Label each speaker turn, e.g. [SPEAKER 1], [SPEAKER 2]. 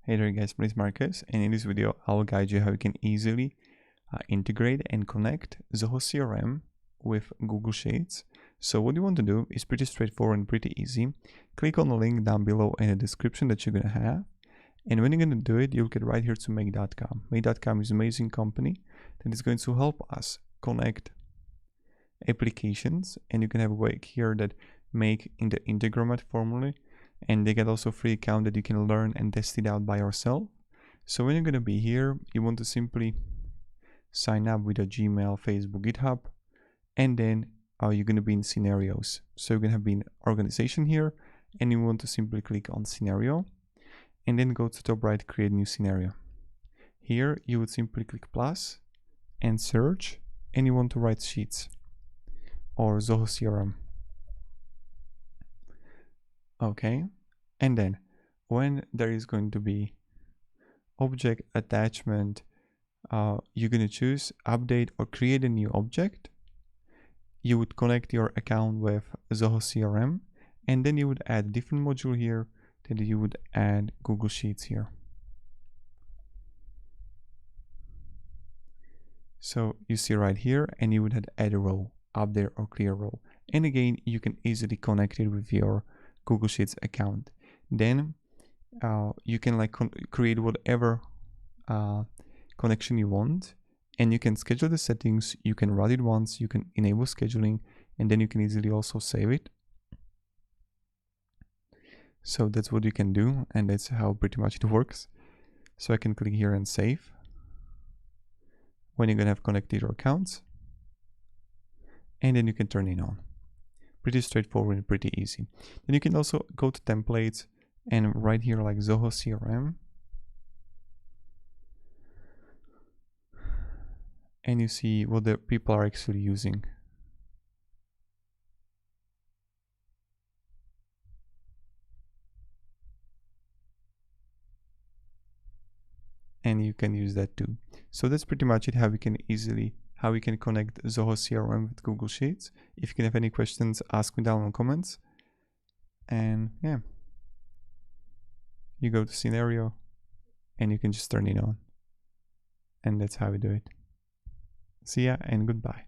[SPEAKER 1] Hey there guys, my name is Marcus, and in this video I'll guide you how you can easily integrate and connect Zoho CRM with Google Sheets. So what you want to do is pretty straightforward and pretty easy. Click on the link down below in the description that you're going to have, and when you're going to do it, you'll get right here to make.com. Make.com is an amazing company that is going to help us connect applications, and you can have a way here that make in the Integromat formula, and they get also free account that you can learn and test it out by yourself. So when you're going to be here, you want to simply sign up with a Gmail, Facebook, GitHub, and then you're going to be in scenarios. So you're going to be in organization here, and you want to simply click on scenario and then go to top right, create new scenario. Here you would simply click plus and search, and you want to write sheets or Zoho CRM. Okay, and then when there is going to be object attachment, you're going to choose update or create a new object. You would connect your account with Zoho CRM, and then you would add a different module here, that you would add Google Sheets here. So you see right here, and you would add a row, update or clear row. And again, you can easily connect it with your Google Sheets account. Then you can create whatever connection you want, and you can schedule the settings. You can run it once, you can enable scheduling, and then you can easily also save it. So that's what you can do, and that's how pretty much it works. So I can click here and save when you're gonna have connected your accounts, and then you can turn it on. Pretty straightforward and pretty easy. Then you can also go to templates and right here like Zoho CRM, and you see what the people are actually using. And you can use that too. So that's pretty much it, how we can connect Zoho CRM with Google Sheets. If you can have any questions, ask me down in the comments. And yeah, you go to scenario and you can just turn it on. And that's how we do it. See ya and goodbye.